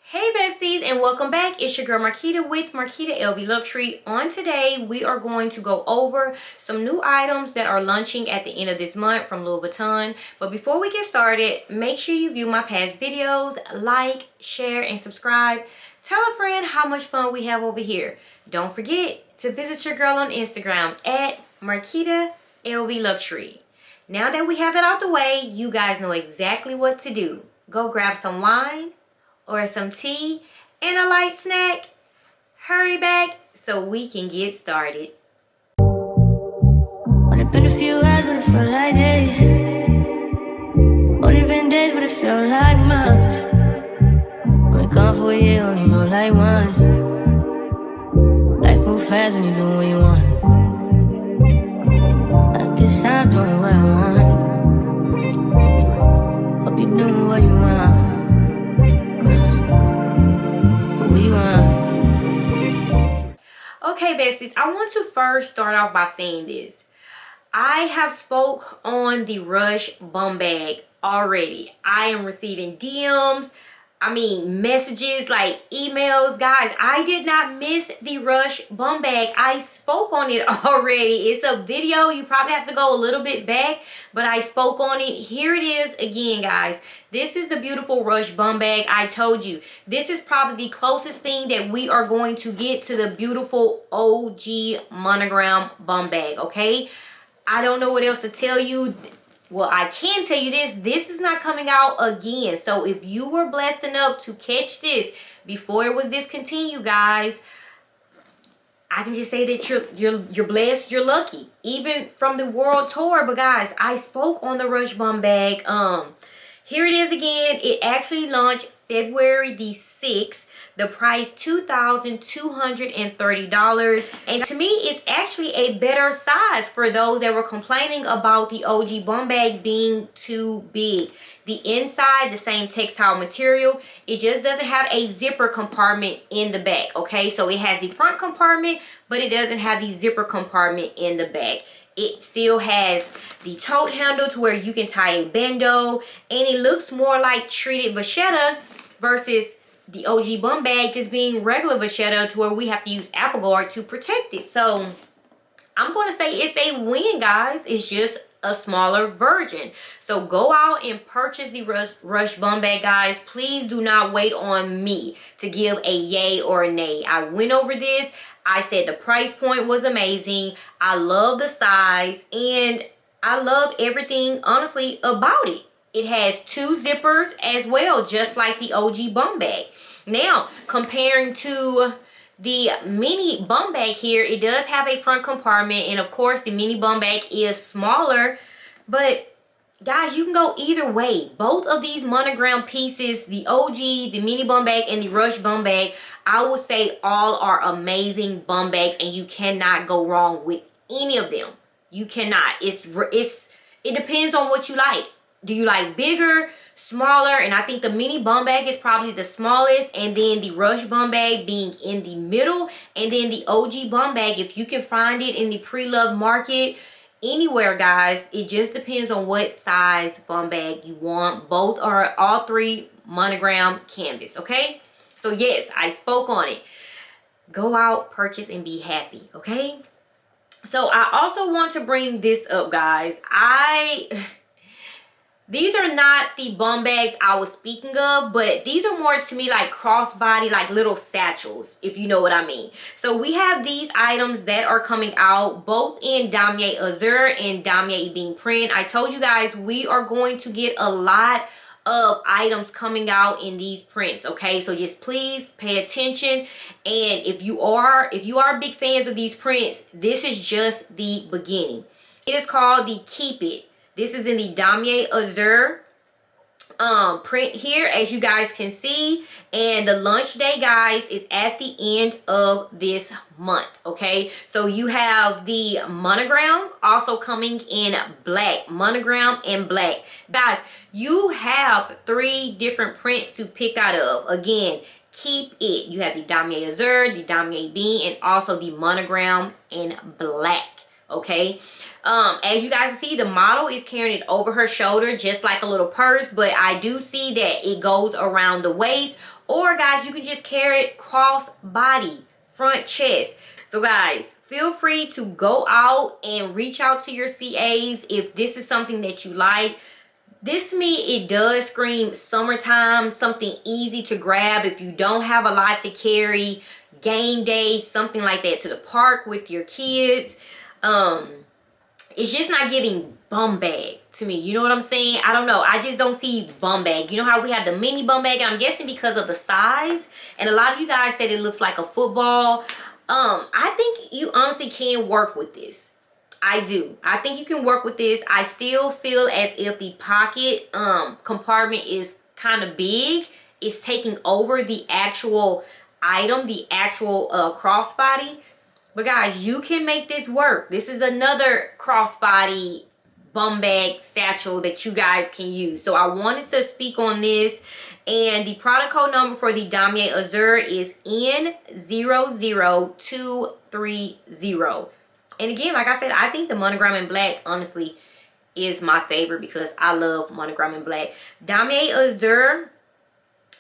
Hey besties, and welcome back. It's your girl Marquita with Marquita LV Luxury. On today, we are going to go over some new items that are launching at the end of this month from Louis Vuitton. But before we get started, make sure you view my past videos, like, share, and subscribe. Tell a friend how much fun we have over here. Don't forget to visit your girl on Instagram at Marquita LV Luxury. Now that we have that out the way, you guys know exactly what to do. Go grab some wine or some tea and a light snack. Hurry back so we can get started. Only been a few hours, but it felt like days. Only been days, but it felt like months. Been gone for a year, only know like once. Life moves fast when you're doing what you want. I guess I'm doing what I want. Hope you're doing what you want. Okay besties, I want to first start off by saying this. I have spoke on the Rush Bumbag already. I am receiving DMs, messages, like emails. Guys, I did not miss the Rush Bumbag. I spoke on it already. It's a video. You probably have to go a little bit back, but I spoke on it. Here it is again, guys. This is the beautiful Rush Bumbag. I told you, this is probably the closest thing that we are going to get to the beautiful OG monogram Bumbag, okay? I don't know what else to tell you. Well, I can tell you this is not coming out again. So if you were blessed enough to catch this before it was discontinued, guys, I can just say that you're blessed, you're lucky, even from the world tour. But guys, I spoke on the Rush Bumbag. Here it is again. It actually launched February the 6th. The price $2,230, and to me it's actually a better size for those that were complaining about the OG Bumbag being too big. The inside, the same textile material, it just doesn't have a zipper compartment in the back, okay? So it has the front compartment, but it doesn't have the zipper compartment in the back. It still has the tote handle to where you can tie a bando, and it looks more like treated vachetta versus the OG Bumbag just being regular vachetta, to where we have to use Apple Guard to protect it. So I'm going to say it's a win, guys. It's just a smaller version. So go out and purchase the Rush Bumbag, guys. Please do not wait on me to give a yay or a nay. I went over this. I said the price point was amazing. I love the size, and I love everything, honestly, about it. It has two zippers as well, just like the OG Bumbag. Now, comparing to the mini Bumbag here, it does have a front compartment, and of course the mini Bumbag is smaller. But guys, you can go either way. Both of these monogram pieces, the OG, the mini Bumbag, and the Rush Bumbag, I would say all are amazing Bumbags, and you cannot go wrong with any of them. You cannot. It depends on what you like. Do you like bigger, smaller? And I think the mini Bumbag is probably the smallest, and then the Rush Bumbag being in the middle, and then the OG Bumbag, if you can find it in the pre-loved market anywhere, guys. It just depends on what size Bumbag you want. Both are all three monogram canvas, okay? So yes, I spoke on it. Go out, purchase, and be happy, okay? So I also want to bring this up, guys. These are not the Bumbags I was speaking of, but these are more to me like crossbody, like little satchels, if you know what I mean. So we have these items that are coming out both in Damier Azur and Damier Ebene print. I told you guys we are going to get a lot of items coming out in these prints, okay? So just please pay attention, and if you are big fans of these prints, this is just the beginning. It is called the Keep It. This is in the Damier Azur print here, as you guys can see, and the launch day, guys, is at the end of this month, okay? So you have the monogram also coming in black, monogram and black. Guys, you have 3 different prints to pick out of. Again, Keep It. You have the Damier Azur, the Damier Ebene, and also the monogram in black. okay? As you guys see, the model is carrying it over her shoulder just like a little purse, but I do see that it goes around the waist, or guys, you can just carry it cross body, front chest. So guys, feel free to go out and reach out to your CAs if this is something that you like. This to me, it does scream summertime, something easy to grab if you don't have a lot to carry, game day, something like that, to the park with your kids. It's just not giving bum bag to me. You know what I'm saying? I don't know. I just don't see bum bag. You know how we have the mini bum bag? I'm guessing because of the size. And a lot of you guys said it looks like a football. I think you honestly can work with this. I do. I think you can work with this. I still feel as if the pocket compartment is kind of big. It's taking over the actual item, the actual crossbody. But guys, you can make this work. This is another crossbody bum bag satchel that you guys can use. So I wanted to speak on this. And the product code number for the Damier Azur is N00230. And again, like I said, I think the monogram in black, honestly, is my favorite because I love monogram in black. Damier Azur,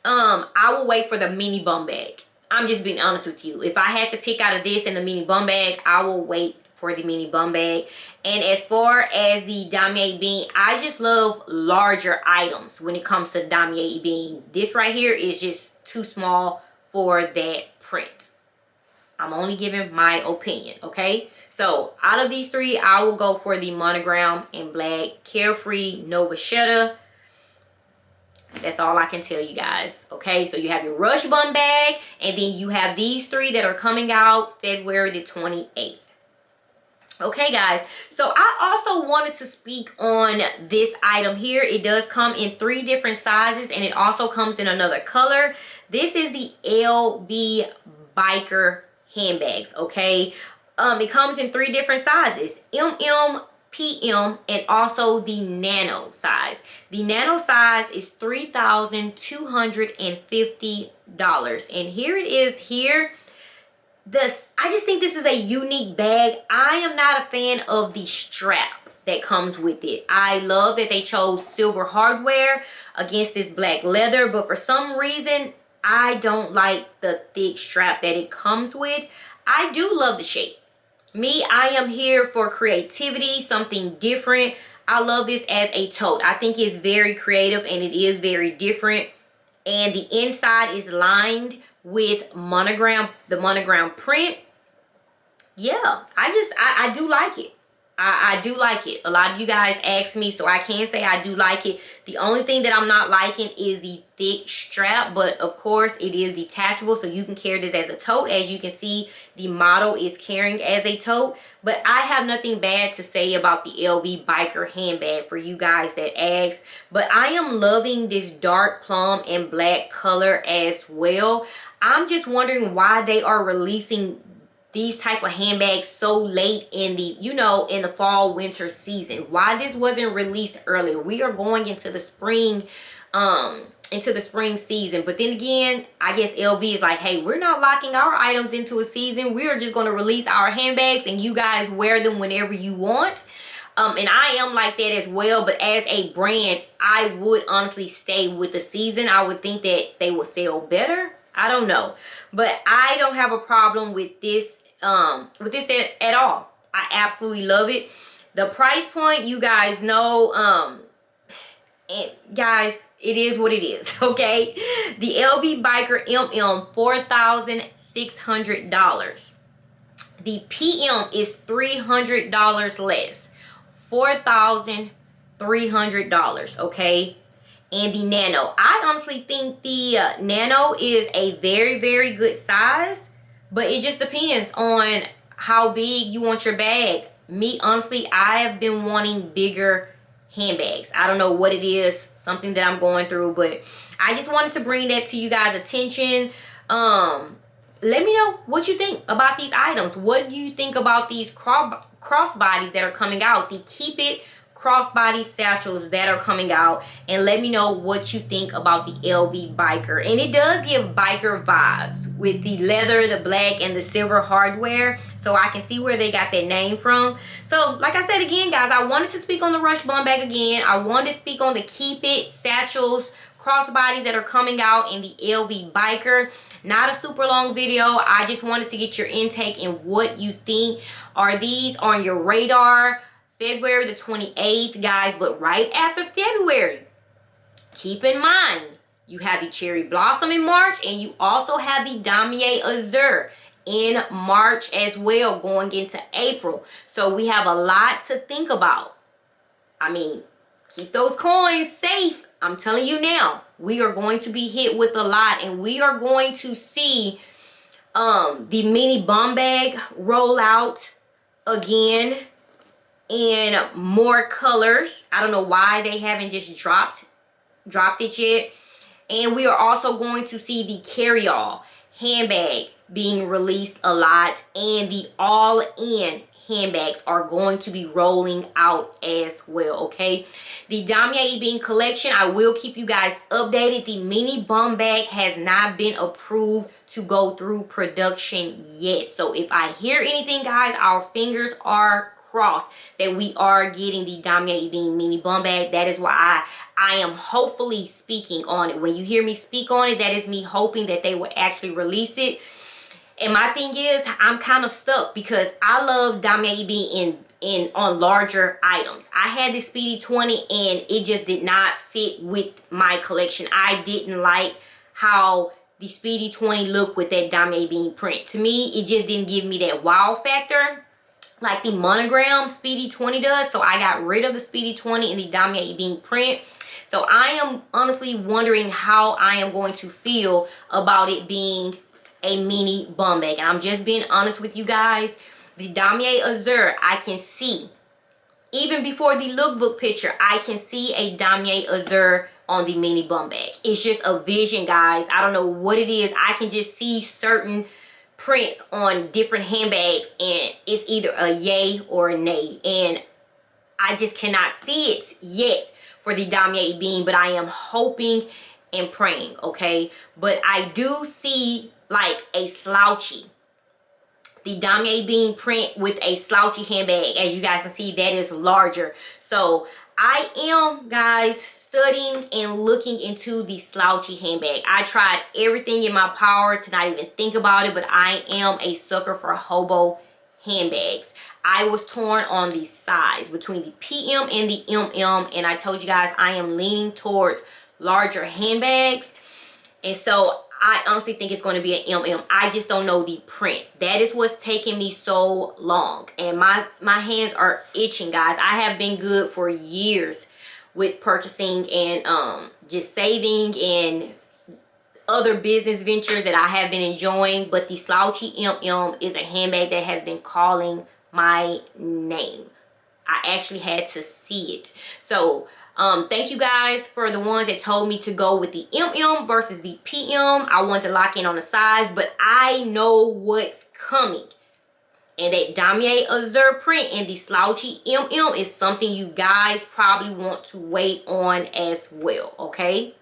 I will wait for the mini bum bag. I'm just being honest with you. If I had to pick out of this and the mini bum bag, I will wait for the mini bum bag. And as far as the Damier being, I just love larger items when it comes to Damier being. This right here is just too small for that print. I'm only giving my opinion, okay? So out of these three, I will go for the monogram in black, Carefree Nova Shutter. That's all I can tell you guys, okay? So you have your Rush bum bag, and then you have these three that are coming out February the 28th. Okay, guys, so I also wanted to speak on this item here. It does come in 3 different sizes, and it also comes in another color. This is the LV Biker Handbags, okay? It comes in 3 different sizes, MM, PM, and also the nano size. The nano size is $3,250, and here it is here. I just think this is a unique bag. I am not a fan of the strap that comes with it. I love that they chose silver hardware against this black leather, but for some reason I don't like the thick strap that it comes with. I do love the shape. Me, I am here for creativity, something different. I love this as a tote. I think it's very creative and it is very different. And the inside is lined with monogram, the monogram print. Yeah, I do like it. I do like it. A lot of you guys asked me, so I can say I do like it. The only thing that I'm not liking is the thick strap, but of course it is detachable, so you can carry this as a tote. As you can see, the model is carrying as a tote. But I have nothing bad to say about the LV Biker Handbag for you guys that asked. But I am loving this dark plum and black color as well. I'm just wondering why they are releasing these type of handbags so late in the, you know, in the fall winter season. Why this wasn't released earlier. We are going into the spring season. But then again, I guess LV is like, hey, we're not locking our items into a season. We are just going to release our handbags and you guys wear them whenever you want. And I am like that as well, but as a brand, I would honestly stay with the season. I would think that they would sell better. I don't know, but I don't have a problem with this at all. I absolutely love it. The price point, you guys know, and guys, it is what it is, okay? The LV Biker MM, $4,600. The PM is $300 less, $4,300, okay? And the nano, I honestly think the nano is a very, very good size, but it just depends on how big you want your bag. Me, honestly, I have been wanting bigger handbags. I don't know what it is, something that I'm going through, but I just wanted to bring that to you guys' attention. Let me know what you think about these items. What do you think about these crossbodies that are coming out? The Keep It crossbody satchels that are coming out, and let me know what you think about the LV Biker. And it does give biker vibes with the leather, the black, and the silver hardware, so I can see where they got that name from. So like I said again, guys, I wanted to speak on the Rush Bumbag again. I wanted to speak on the Keep It satchels, crossbodies that are coming out in the LV Biker. Not a super long video. I just wanted to get your intake and what you think. Are these on your radar? February the 28th, guys, but right after February, keep in mind, you have the Cherry Blossom in March, and you also have the Damier Azur in March as well, going into April. So we have a lot to think about. I mean, keep those coins safe. I'm telling you now, we are going to be hit with a lot, and we are going to see the mini Bumbag roll out again in more colors. I don't know why they haven't just dropped it yet. And we are also going to see the carry-all handbag being released a lot, and the all-in handbags are going to be rolling out as well. Okay, the Damier Ebene collection, I will keep you guys updated. The mini Bumbag has not been approved to go through production yet, so if I hear anything, guys, our fingers are crossed that we are getting the Damier Ebene mini Bumbag. That is why I am hopefully speaking on it. When you hear me speak on it, that is me hoping that they will actually release it. And my thing is, I'm kind of stuck because I love Damier Ebene in on larger items. I had the Speedy 20 and it just did not fit with my collection. I didn't like how the Speedy 20 looked with that Damier Ebene print. To me, it just didn't give me that wow factor like the monogram Speedy 20 does. So I got rid of the Speedy 20 and the Damier Ebene print. So I am honestly wondering how I am going to feel about it being a mini Bumbag. And I'm just being honest with you guys. The Damier Azur, I can see, even before the lookbook picture, I can see a Damier Azur on the mini Bumbag. It's just a vision, guys. I don't know what it is. I can just see certain prints on different handbags, and it's either a yay or a nay, and I just cannot see it yet for the Damier Ebene, but I am hoping and praying. Okay, but I do see like a slouchy, the Damier Ebene print with a slouchy handbag. As you guys can see, that is larger. So I am, guys, studying and looking into the slouchy handbag. I tried everything in my power to not even think about it, but I am a sucker for hobo handbags. I was torn on the size between the PM and the MM, and I told you guys I am leaning towards larger handbags. And so I honestly think it's going to be an MM. I just don't know the print. That is what's taking me so long. And my hands are itching, guys. I have been good for years with purchasing and just saving and other business ventures that I have been enjoying. But the slouchy MM is a handbag that has been calling my name. I actually had to see it. So thank you guys for the ones that told me to go with the MM versus the PM. I want to lock in on the size, but I know what's coming. And that Damier Azur print and the slouchy MM is something you guys probably want to wait on as well, okay?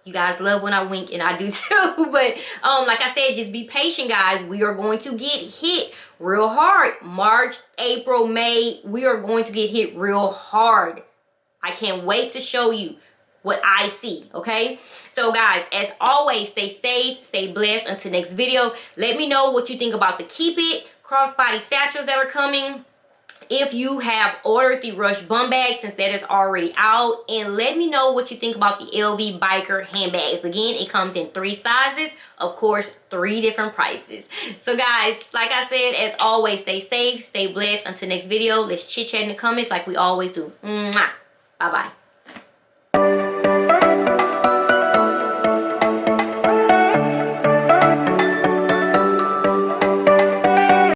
You guys love when I wink, and I do too. But like I said, just be patient, guys. We are going to get hit real hard. March, April, May, we are going to get hit real hard. I can't wait to show you what I see, okay? So guys, as always, stay safe, stay blessed. Until next video, let me know what you think about the Keep It crossbody satchels that are coming. If you have ordered the Rush Bumbag, since that is already out, and let me know what you think about the LV Biker handbags. Again, it comes in 3 sizes, of course, 3 different prices. So guys, like I said, as always, stay safe, stay blessed. Until next video, let's chit chat in the comments like we always do. Mwah. Bye bye.